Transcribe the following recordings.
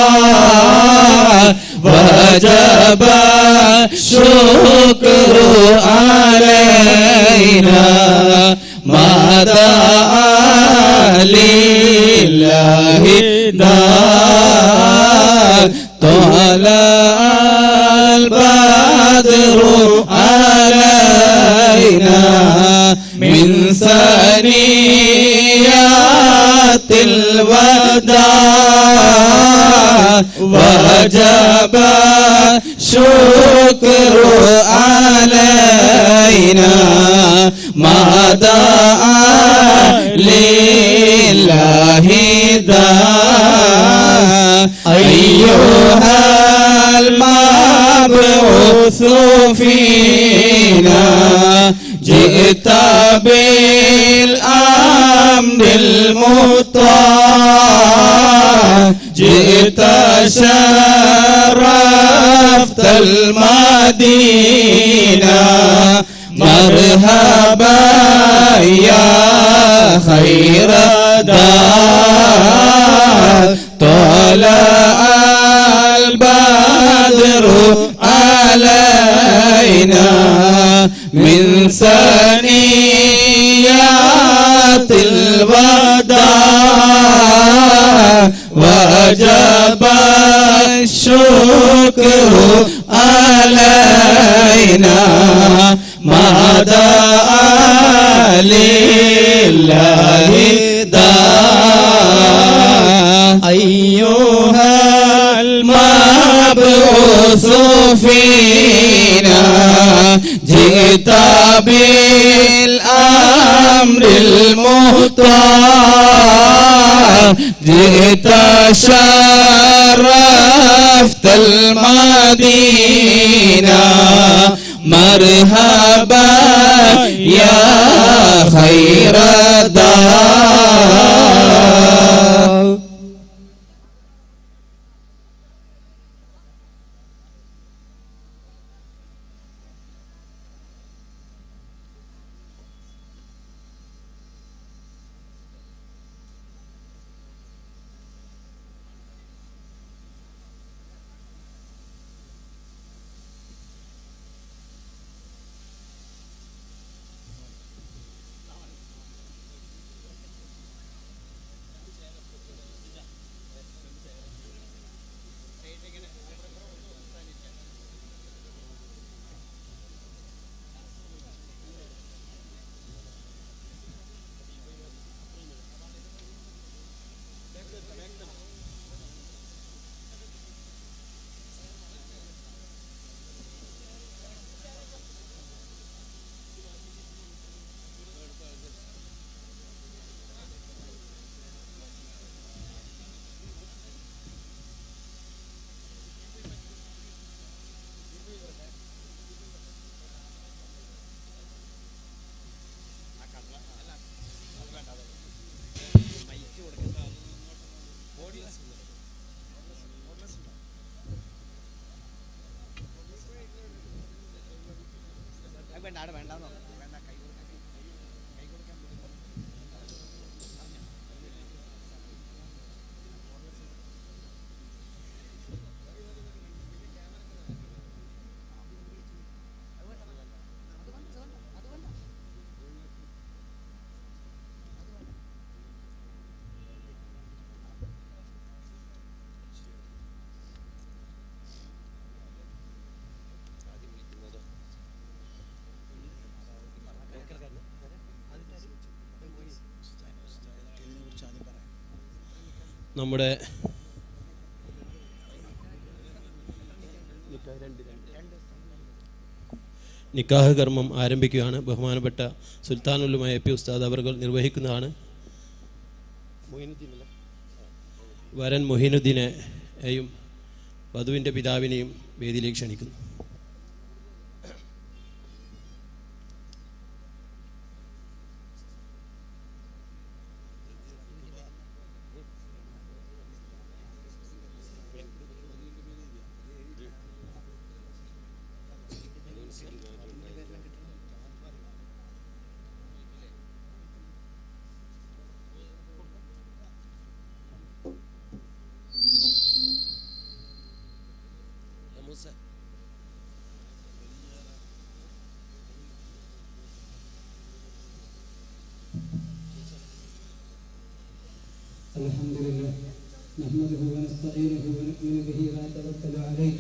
الوداع وجب الشكر علينا ما دعا لله دار طلع البدر علينا من ثنيات الوداع وجب الشكر علينا ما دعا لله داع أيها المبعوث فينا جئت بالأمر المطاع جئت شرفت المدينة مرحبا يا خير دار طلع البدر علينا من ثنيات الوداع وجب الشكر علينا ما دعا لله داع أيها المبعوث فينا جئت بالأمر المطاع جئت شرفت المدينة مرحبا يا خير دار. നമ്മുടെ നിക്കാഹ് കർമ്മം ആരംഭിക്കുകയാണ്. ബഹുമാനപ്പെട്ട സുൽത്താനുലുമായ എ പി ഉസ്താദ് അവർകൾ നിർവഹിക്കുന്നതാണ്. വരൻ മൊഹീനുദ്ദീനെയും വധുവിൻ്റെ പിതാവിനെയും വേദിയിലേക്ക് ക്ഷണിക്കുന്നു. الحمد لله نحمده ونستعينه ونؤمن به ونتوكل عليه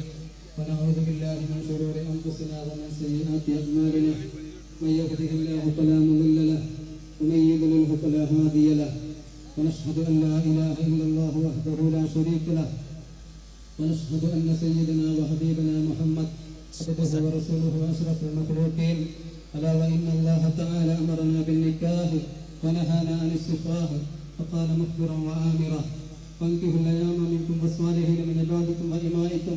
ونعوذ بالله من شرور أنفسنا ومن سيئات أعمالنا من يهده الله فلا مضل له ومن يضلله فلا هادي له ونشهد أن لا إله إلا الله وحده لا شريك له ونشهد أن سيدنا وحبيبنا محمد عبده ورسوله أشرف المخلوقين ألا وإن الله تعالى أمرنا بالنكاح ونهانا عن السفاح فقال مخبرا وآمرا فانكحوا الأيام منكم والصالحين من عبادكم وإمائكم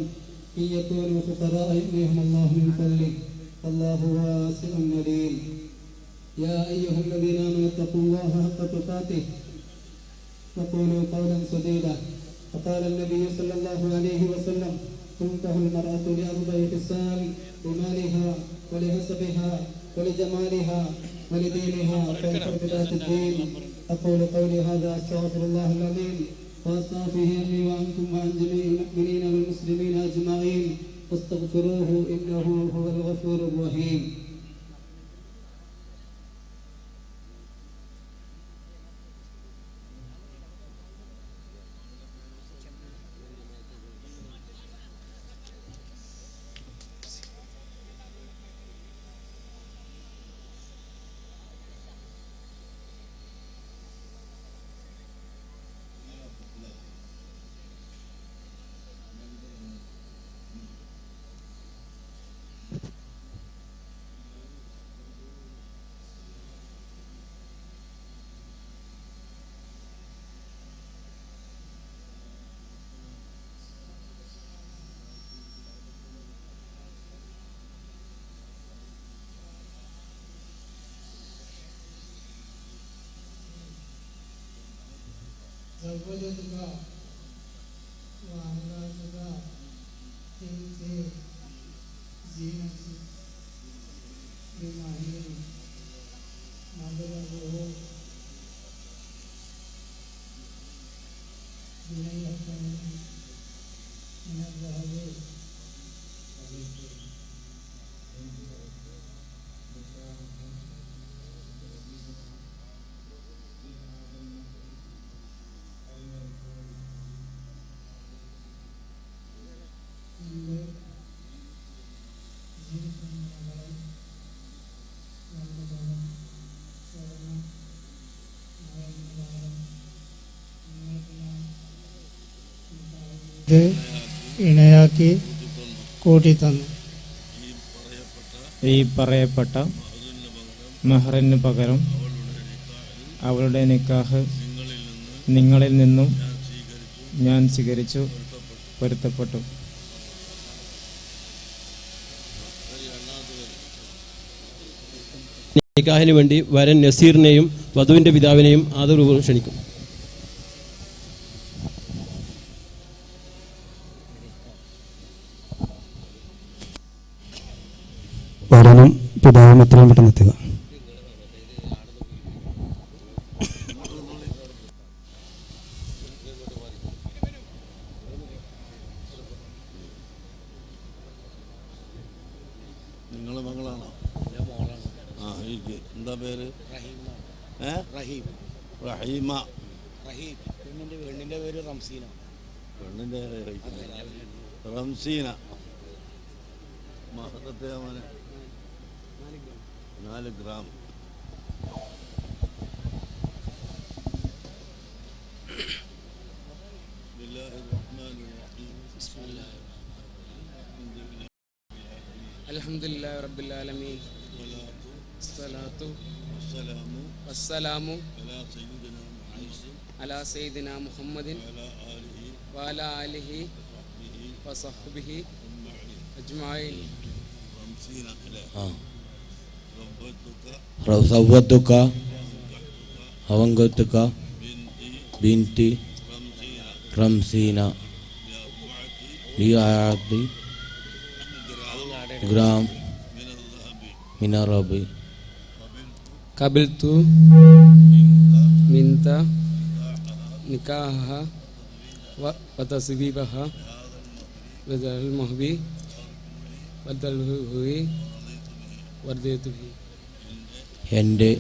إن يكونوا فقراء يغنيهم الله من فضله والله واسع عليم يا أيها الذين آمنوا اتقوا الله حق تقاته وقولوا قولا سديدا فقال النبي صلى الله عليه وسلم تنكح المرأة لأربع خصال لمالها ولحسبها ولجمالها ولدينها فانظر بذات الدين أقول قولي هذا أستغفر الله العظيم وأستغفره لي وعنكم وعن جميع المؤمنين والمسلمين أجمعين فاستغفروه إنه هو الغفور الرحيم. زوجتك وأمراتك بنت زينة بمهر مبلغه بنية من الذهب ഇണയാക്കി കൂട്ടിത്തന്നു. ഈ പറയപ്പെട്ട മെഹറിന് പകരം അവളുടെ നിക്കാഹ് നിങ്ങളിൽ നിന്നും ഞാൻ സ്വീകരിച്ചു പൊരുത്തപ്പെട്ടു. നിക്കാഹിന് വേണ്ടി വരൻ നസീറിനെയും വധുവിന്റെ പിതാവിനെയും ആദരപൂർവ്വം ക്ഷണിക്കും. വരനും പിതാവും എത്രയും പെട്ടെന്ന് എത്തുക. നിങ്ങളെ മകളാണോ? ആ, എന്താ പേര്? റഹീമ. പെണ്ണിന്റെ പേര് റംസീന. പെണ്ണിന്റെ റംസീന. മഹറത്തെ 4 ഗ്രാം. അൽഹംദുലില്ലാഹി റബ്ബിൽ ആലമീൻ. സ്വലാത്തു വസ്സലാമു അലാ സയ്യിദിനാ മുഹമ്മദിൻ വഅലാ ആലിഹി വസഹ്ബിഹി അജ്മഈൻ. സവ്വത്തുക അവങ്കത്തുക ബിൻതി റംസീന ലിയാഅത്തി ഗ്രാം മിനറബി ഖബിൽതു മിൻത നിക്കാഹ വതസ്ബീബഹ വദൽ മഹബി വദൽ ഹുയി വർദിയതു. എൻ്റെ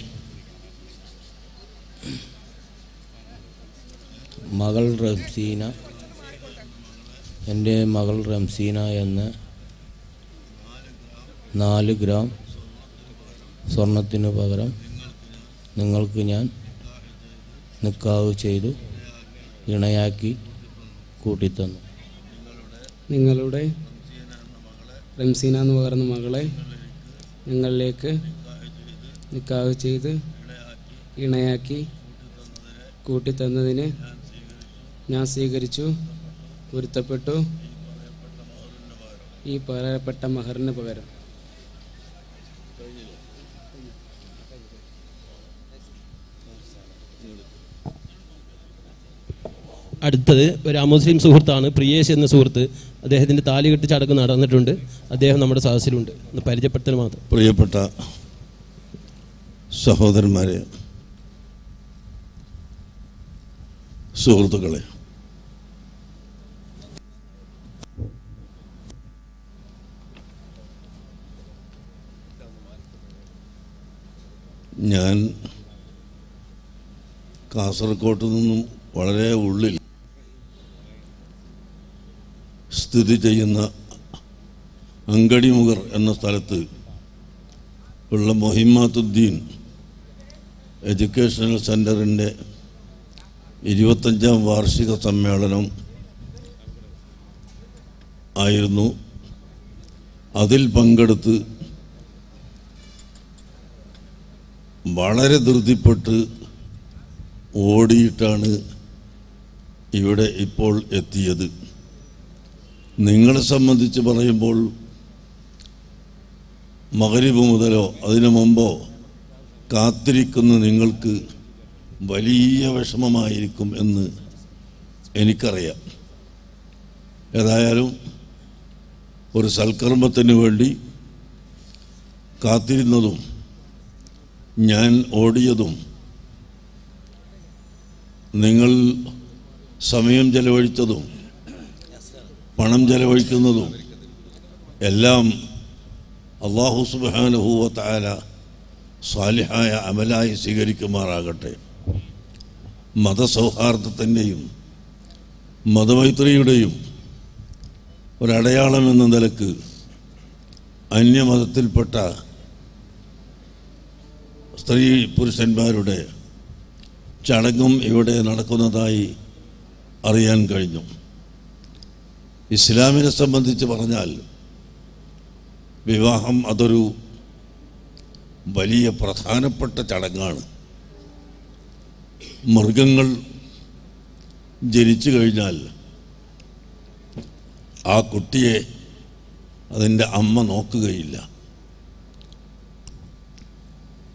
മകൾ റംസീന, എൻ്റെ മകൾ റംസീന എന്ന് 4 ഗ്രാം സ്വർണത്തിനു പകരം നിങ്ങൾക്ക് ഞാൻ നിക്കാഹ് ചെയ്തു ഇണയാക്കി കൂട്ടിത്തന്നു. നിങ്ങളുടെ റംസീന എന്ന് പറയുന്ന മകളെ ഞങ്ങളിലേക്ക് നിക്കാഹ് ചെയ്ത് ഇണയാക്കി കൂട്ടിത്തന്നതിന് ഞാൻ സ്വീകരിച്ചു, പൊരുത്തപ്പെട്ടു ഈ പറയപ്പെട്ട മഹറിന് പകരം. അടുത്തത് ഒരു അമുസ്ലിം സുഹൃത്താണ്, പ്രിയേഷ് എന്ന സുഹൃത്ത്. അദ്ദേഹത്തിൻ്റെ താലികെട്ട് ചടങ്ങ് നടന്നിട്ടുണ്ട്. അദ്ദേഹം നമ്മുടെ സദസ്സിലുണ്ട്. ഒന്ന് പരിചയപ്പെടുത്തൽ മാത്രം. പ്രിയപ്പെട്ട സഹോദരന്മാരെ, സുഹൃത്തുക്കളെ, ഞാൻ കാസർഗോഡ് നിന്നും വളരെ ഉള്ളിൽ സ്ഥിതി ചെയ്യുന്ന അങ്കടിമുഗർ എന്ന സ്ഥലത്ത് ഉള്ള മൊഹിമാത്തുദ്ദീൻ എഡ്യൂക്കേഷണൽ സെൻ്ററിൻ്റെ 25ാം വാർഷിക സമ്മേളനം ആയിരുന്നു. അതിൽ പങ്കെടുത്ത് വളരെ ധൃതിപ്പെട്ട് ഓടിയിട്ടാണ് ഇവിടെ ഇപ്പോൾ എത്തിയത്. നിങ്ങളെ സംബന്ധിച്ച് പറയുമ്പോൾ മഗ്‌രിബ് മുതലോ അതിനു മുമ്പോ കാത്തിരിക്കുന്ന നിങ്ങൾക്ക് വലിയ വിഷമമായിരിക്കും എന്ന് എനിക്കറിയാം. ഏതായാലും ഒരു സൽക്കർമ്മത്തിന് വേണ്ടി കാത്തിരുന്നതും ഞാൻ ഓടിയതും നിങ്ങൾ സമയം ചെലവഴിച്ചതും പണം ചെലവഴിക്കുന്നതും എല്ലാം അല്ലാഹു സുബ്ഹാനഹു വ തആല സാലിഹായ അമലായി സ്വീകരിക്കുമാറാകട്ടെ. മതസൗഹാർദ്ദത്തിൻ്റെയും മതമൈത്രിയുടെയും ഒരടയാളം എന്ന നിലക്ക് അന്യമതത്തിൽപ്പെട്ട സ്ത്രീ പുരുഷന്മാരുടെ ചടങ്ങും ഇവിടെ നടക്കുന്നതായി അറിയാൻ കഴിഞ്ഞു. ഇസ്ലാമിനെ സംബന്ധിച്ച് പറഞ്ഞാൽ വിവാഹം അതൊരു വലിയ പ്രധാനപ്പെട്ട ചടങ്ങാണ്. മൃഗങ്ങൾ ജനിച്ചു കഴിഞ്ഞാൽ ആ കുട്ടിയെ അതിൻ്റെ അമ്മ നോക്കുകയില്ല.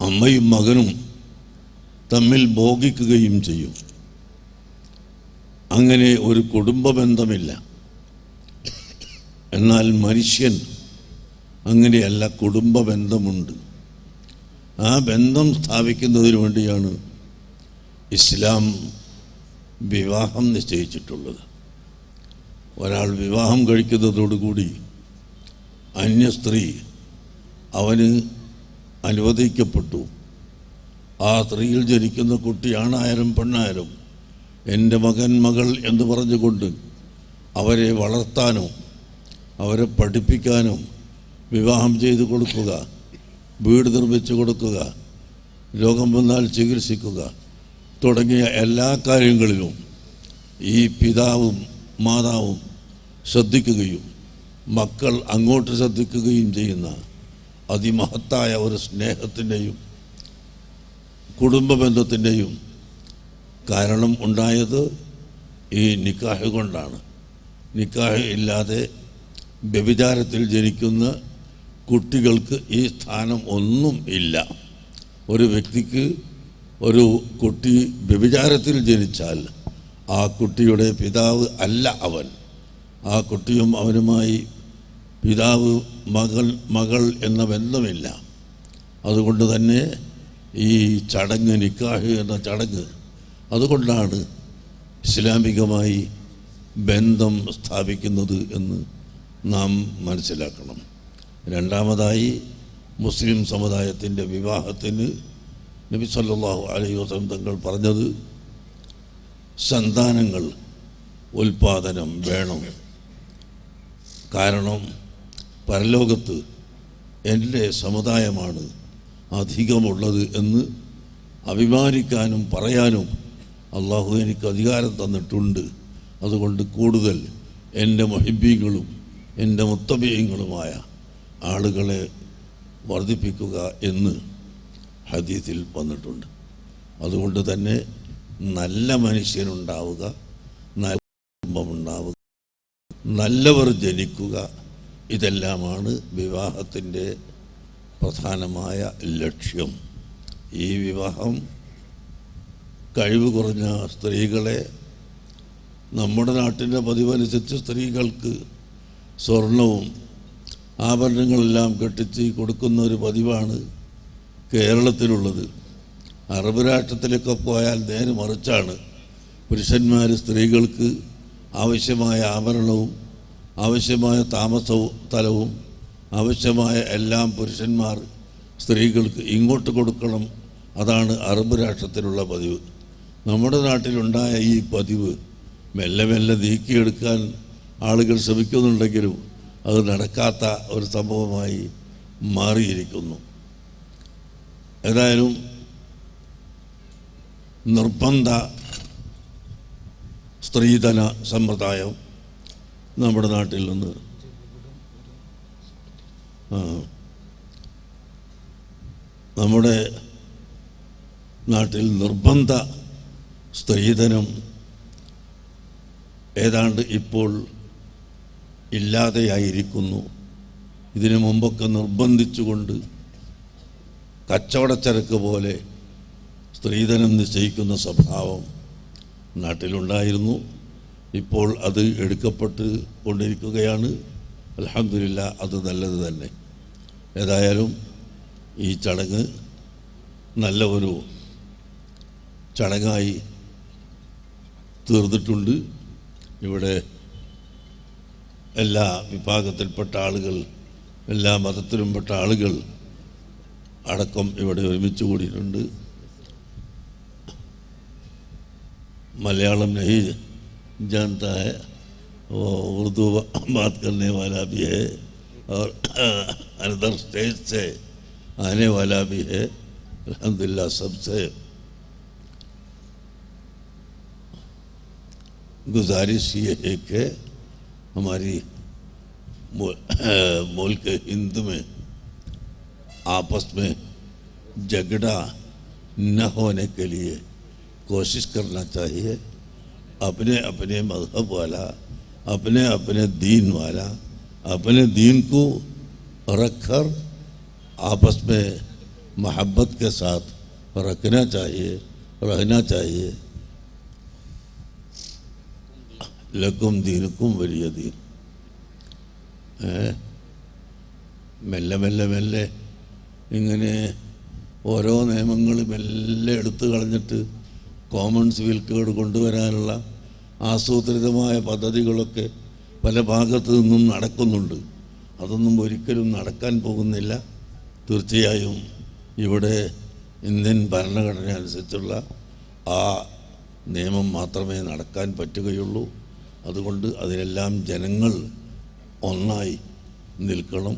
അമ്മയും മകനും തമ്മിൽ ഭോഗിക്കുകയും ചെയ്യും. അങ്ങനെ ഒരു കുടുംബ ബന്ധമില്ല. എന്നാൽ മനുഷ്യൻ അങ്ങനെയല്ല, കുടുംബ ബന്ധമുണ്ട്. ആ ബന്ധം സ്ഥാപിക്കുന്നതിന് വേണ്ടിയാണ് ഇസ്ലാം വിവാഹം നിശ്ചയിച്ചിട്ടുള്ളത്. ഒരാൾ വിവാഹം കഴിക്കുന്നതോടുകൂടി അന്യ സ്ത്രീ അവന് അനുവദിക്കപ്പെട്ടു. ആ സ്ത്രീയിൽ ജനിക്കുന്ന കുട്ടിയാണായാലും പെണ്ണായാലും എൻ്റെ മകൻ മകൾ എന്ന് പറഞ്ഞുകൊണ്ട് അവരെ വളർത്താനോ അവരെ പഠിപ്പിക്കാനോ വിവാഹം ചെയ്തു കൊടുക്കുക, വീട് നിർമ്മിച്ചു കൊടുക്കുക, രോഗം വന്നാൽ ചികിത്സിക്കുക തുടങ്ങിയ എല്ലാ കാര്യങ്ങളിലും ഈ പിതാവും മാതാവും ശ്രദ്ധിക്കുകയും മക്കൾ അങ്ങോട്ട് ശ്രദ്ധിക്കുകയും ചെയ്യുന്ന അതിമഹത്തായ ഒരു സ്നേഹത്തിൻ്റെയും കുടുംബ ബന്ധത്തിൻ്റെയും കാരണം ഉണ്ടായത് ഈ നിക്കാഹ് കൊണ്ടാണ്. നിക്കാഹ് ഇല്ലാതെ വ്യഭിചാരത്തിൽ ജനിക്കുന്ന കുട്ടികൾക്ക് ഈ സ്ഥാനം ഒന്നും ഇല്ല. ഒരു വ്യക്തിക്ക് ഒരു കുട്ടി വ്യഭിചാരത്തിൽ ജനിച്ചാൽ ആ കുട്ടിയുടെ പിതാവ് അല്ല അവൻ. ആ കുട്ടിയും അവനുമായി പിതാവ് മകൾ എന്ന ബന്ധമില്ല. അതുകൊണ്ട് തന്നെ ഈ ചടങ്ങ്, നിക്കാഹ് എന്ന ചടങ്ങ്, അതുകൊണ്ടാണ് ഇസ്ലാമികമായി ബന്ധം സ്ഥാപിക്കുന്നത് എന്ന് നാം മനസ്സിലാക്കണം. രണ്ടാമതായി, മുസ്ലിം സമുദായത്തിൻ്റെ വിവാഹത്തിന് നബി സല്ലല്ലാഹു അലൈഹി വസല്ലം തങ്ങൾ പറഞ്ഞത് സന്താനങ്ങൾ ഉൽപാദനം വേണം. കാരണം പരലോകത്ത് എൻ്റെ സമുദായമാണ് അധികമുള്ളത് എന്ന് അഭിമാനിക്കാനും പറയാനും അള്ളാഹു എനിക്ക് അധികാരം തന്നിട്ടുണ്ട്. അതുകൊണ്ട് കൂടുതൽ എൻ്റെ മുഹിബ്ബീങ്ങളും എൻ്റെ മുത്തബീങ്ങളുമായ ആളുകളെ വർദ്ധിപ്പിക്കുക എന്ന് ഹദീസിൽ വന്നിട്ടുണ്ട്. അതുകൊണ്ട് തന്നെ നല്ല മനുഷ്യനുണ്ടാവുക, നല്ല കുടുംബമുണ്ടാവുക, നല്ലവർ ജനിക്കുക, ഇതെല്ലാമാണ് വിവാഹത്തിൻ്റെ പ്രധാനമായ ലക്ഷ്യം. ഈ വിവാഹം കഴിവ് കുറഞ്ഞ സ്ത്രീകളെ, നമ്മുടെ നാട്ടിൻ്റെ പതിവനുസരിച്ച് സ്ത്രീകൾക്ക് സ്വർണവും ആഭരണങ്ങളെല്ലാം കെട്ടിച്ച് കൊടുക്കുന്ന ഒരു പതിവാണ് കേരളത്തിലുള്ളത്. അറബ് രാഷ്ട്രത്തിലൊക്കെ പോയാൽ നേരെ മറിച്ചാണ്. പുരുഷന്മാർ സ്ത്രീകൾക്ക് ആവശ്യമായ ആഭരണവും ആവശ്യമായ താമസവും സ്ഥലവും ആവശ്യമായ എല്ലാം പുരുഷന്മാർ സ്ത്രീകൾക്ക് ഇങ്ങോട്ട് കൊടുക്കണം. അതാണ് അറബ് രാഷ്ട്രത്തിലുള്ള പതിവ്. നമ്മുടെ നാട്ടിലുണ്ടായ ഈ പതിവ് മെല്ലെ മെല്ലെ നീക്കിയെടുക്കാൻ ആളുകൾ ശ്രമിക്കുന്നുണ്ടെങ്കിലും അത് നടക്കാത്ത ഒരു സംഭവമായി മാറിയിരിക്കുന്നു. ഏതായാലും നിർബന്ധ സ്ത്രീധന സമ്പ്രദായം നമ്മുടെ നാട്ടിൽ നിന്ന് നമ്മുടെ നാട്ടിൽ നിർബന്ധ സ്ത്രീധനം ഏതാണ്ട് ഇപ്പോൾ ഇല്ലാതെയായിരിക്കുന്നു. ഇതിനു മുമ്പൊക്കെ നിർബന്ധിച്ചുകൊണ്ട് കച്ചവടച്ചരക്ക് പോലെ സ്ത്രീധനം നിശ്ചയിക്കുന്ന സ്വഭാവം നാട്ടിലുണ്ടായിരുന്നു. ഇപ്പോൾ അത് എടുക്കപ്പെട്ട് കൊണ്ടിരിക്കുകയാണ്. അൽഹംദുലില്ലാ, അത് നല്ലത് തന്നെ. ഏതായാലും ഈ ചടങ്ങ് നല്ല ഒരു ചടങ്ങായി തീർന്നിട്ടുണ്ട്. ഇവിടെ എല്ലാ വിഭാഗത്തിൽപ്പെട്ട ആളുകൾ, എല്ലാ മതത്തിലും പെട്ട ആളുകൾ അടക്കം ഇവിടെ ഒരുമിച്ച് കൂടിയിട്ടുണ്ട്. मलयालम नहीं जानता है, वो उर्दू बात करने वाला भी है और अदर स्टेट से आने वाला भी है. अल्हम्दुलिल्लाह सबसे गुजारिश ये है कि हमारी मुल्क हिंद में आपस में झगड़ा न होने के लिए कोशिश करना चाहिए. अपने अपने मज़हब वाला, अपने अपने दीन वाला अपने दीन को रखकर आपस में मोहब्बत के साथ रखना चाहिए, रहना चाहिए. लकुम दीनुकुम वलिय दीन. മെല്ലെ മെല്ലെ മെല്ലെ ഇങ്ങനെ ഓരോ നിയമങ്ങളും മെല്ലെ എടുത്തു കളഞ്ഞിട്ട് കോമൺ സിവിൽ കോഡ് കൊണ്ടുവരാനുള്ള ആസൂത്രിതമായ പദ്ധതികളൊക്കെ പല ഭാഗത്തു നിന്നും നടക്കുന്നുണ്ട്. അതൊന്നും ഒരിക്കലും നടക്കാൻ പോകുന്നില്ല. തീർച്ചയായും ഇവിടെ ഇന്ത്യൻ ഭരണഘടന അനുസരിച്ചുള്ള ആ നിയമം മാത്രമേ നടക്കാൻ പറ്റുകയുള്ളൂ. അതുകൊണ്ട് അതിലെല്ലാം ജനങ്ങൾ ഒന്നായി നിൽക്കണം.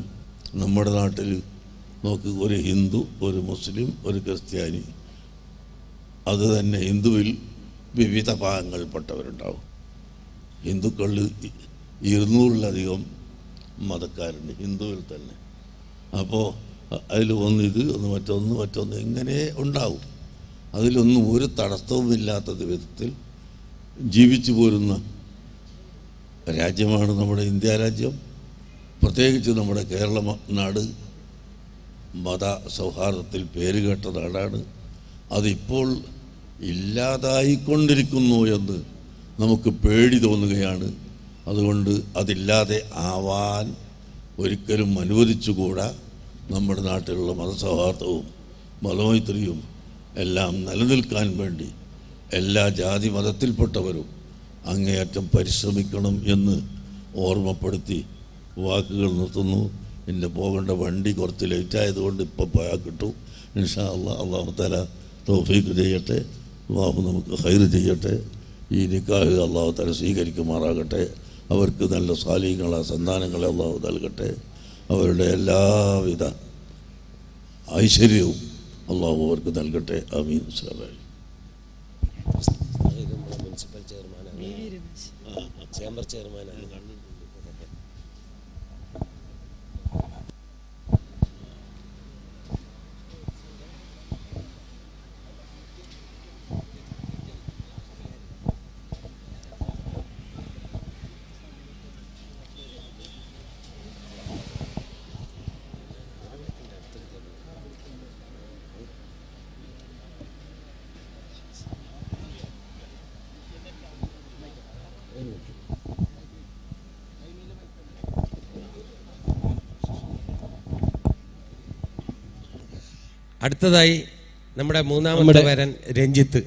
നമ്മുടെ നാട്ടിൽ നോക്ക്, ഒരു ഹിന്ദു, ഒരു മുസ്ലിം, ഒരു ക്രിസ്ത്യാനി, അത് തന്നെ ഹിന്ദുവിൽ വിവിധ ഭാഗങ്ങളിൽപ്പെട്ടവരുണ്ടാവും. ഹിന്ദുക്കളിൽ 200-ലധികം മതക്കാരുണ്ട് ഹിന്ദുവിൽ തന്നെ. അപ്പോൾ അതിൽ ഒന്ന് ഇത്, ഒന്ന് മറ്റൊന്ന് ഇങ്ങനെ ഉണ്ടാവും. അതിലൊന്നും ഒരു തടസ്സവുമില്ലാത്ത വിധത്തിൽ ജീവിച്ചു പോരുന്ന രാജ്യമാണ് നമ്മുടെ ഇന്ത്യ രാജ്യം. പ്രത്യേകിച്ച് നമ്മുടെ കേരള നാട് മത സൗഹാർദ്ദത്തിൽ പേരുകേട്ട നാടാണ്. അതിപ്പോൾ ഇല്ലാതായിക്കൊണ്ടിരിക്കുന്നു എന്ന് നമുക്ക് പേടി തോന്നുകയാണ്. അതുകൊണ്ട് അതില്ലാതെ ആവാൻ ഒരിക്കലും അനുവദിച്ചുകൂടാ. നമ്മുടെ നാട്ടിലുള്ള മതസൗഹാർദ്ദവും മതമൈത്രിയും എല്ലാം നിലനിൽക്കാൻ വേണ്ടി എല്ലാ ജാതി മതത്തിൽപ്പെട്ടവരും അങ്ങേയറ്റം പരിശ്രമിക്കണം എന്ന് ഓർമ്മപ്പെടുത്തി വാക്കുകൾ നിർത്തുന്നു. എൻ്റെ പോകേണ്ട വണ്ടി കുറച്ച് ലേറ്റായതുകൊണ്ട് ഇപ്പോൾ പോയാൽ കിട്ടും. ഇൻഷാ അല്ലാഹ്, അല്ലാഹു തആല തൗഫീഖ് ചെയ്യട്ടെ. അല്ലാഹു നമുക്ക് ഖൈർ ചെയ്യട്ടെ. ഈ നിക്കാഹ് അള്ളാഹു തആല സ്വീകരിക്കുമാറാകട്ടെ. അവർക്ക് നല്ല സാലിഹ്യങ്ങളായ സന്താനങ്ങളെ അള്ളാഹു നൽകട്ടെ. അവരുടെ എല്ലാവിധ ഐശ്വര്യവും അള്ളാഹു അവർക്ക് നൽകട്ടെ. ആമീൻ. അസ്സലാമു അലൈക്കും. മുനിസിപ്പൽ ചെയർമാനാണ്, ചേംബർ ചെയർമാനാണ്. അടുത്തതായി നമ്മുടെ മൂന്നാമത്തെ വരൻ രഞ്ജിത്ത്.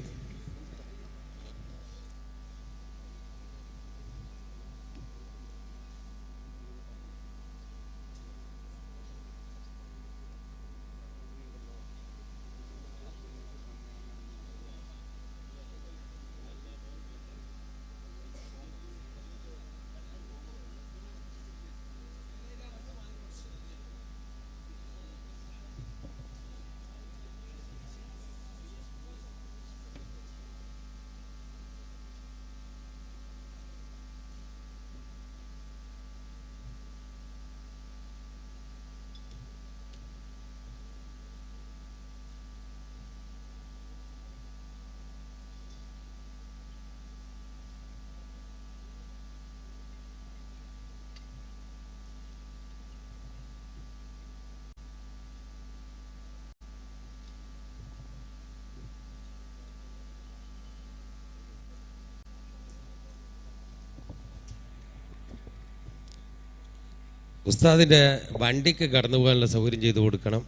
ഉസ്താദിൻ്റെ വണ്ടിക്ക് കടന്നു പോകാനുള്ള സൗകര്യം ചെയ്തു കൊടുക്കണം.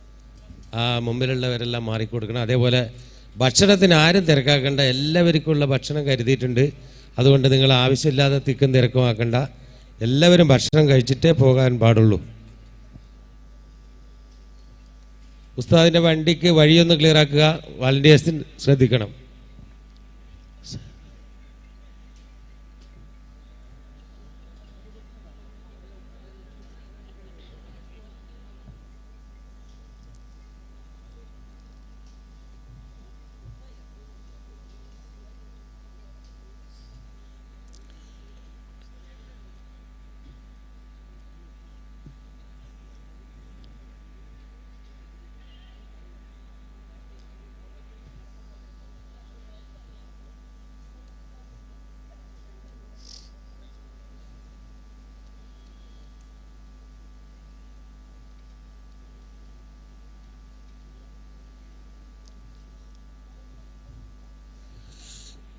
ആ മുമ്പിലുള്ളവരെല്ലാം മാറിക്കൊടുക്കണം. അതേപോലെ ഭക്ഷണത്തിന് ആരും തിരക്കാക്കേണ്ട, എല്ലാവർക്കുമുള്ള ഭക്ഷണം കരുതിയിട്ടുണ്ട്. അതുകൊണ്ട് നിങ്ങൾ ആവശ്യമില്ലാതെ തിക്കും തിരക്കുമാക്കണ്ട. എല്ലാവരും ഭക്ഷണം കഴിച്ചിട്ടേ പോകാൻ പാടുള്ളൂ. ഉസ്താദിൻ്റെ വണ്ടിക്ക് വഴിയൊന്ന് ക്ലിയർ ആക്കുക. വാളണ്ടിയേഴ്സിന് ശ്രദ്ധിക്കണം.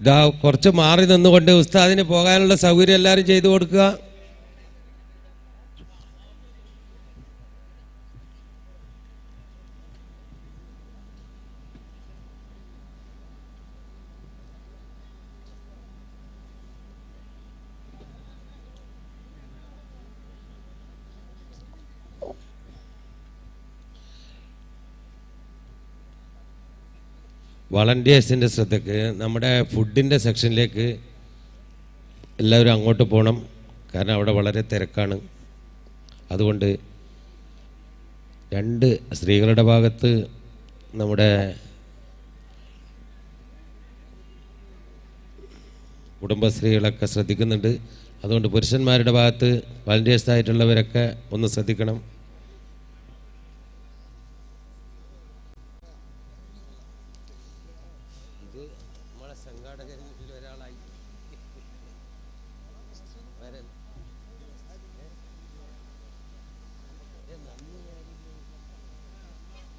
ഇതാ കുറച്ച് മാറി നിന്നുകൊണ്ട് ഉസ്താദിന് പോകാനുള്ള സൗകര്യം എല്ലാവരും ചെയ്തു കൊടുക്കുക. വളണ്ടിയേഴ്സിൻ്റെ ശ്രദ്ധയ്ക്ക് നമ്മുടെ ഫുഡിൻ്റെ സെക്ഷനിലേക്ക് എല്ലാവരും അങ്ങോട്ട് പോകണം. കാരണം അവിടെ വളരെ തിരക്കാണ്. അതുകൊണ്ട് രണ്ട് സ്ത്രീകളുടെ ഭാഗത്ത് നമ്മുടെ കുടുംബശ്രീകളൊക്കെ ശ്രദ്ധിക്കുന്നുണ്ട്. അതുകൊണ്ട് പുരുഷന്മാരുടെ ഭാഗത്ത് വളണ്ടിയേഴ്സായിട്ടുള്ളവരൊക്കെ ഒന്ന് ശ്രദ്ധിക്കണം. സംഘാടകരിൽ ഒരാളായി വരൻ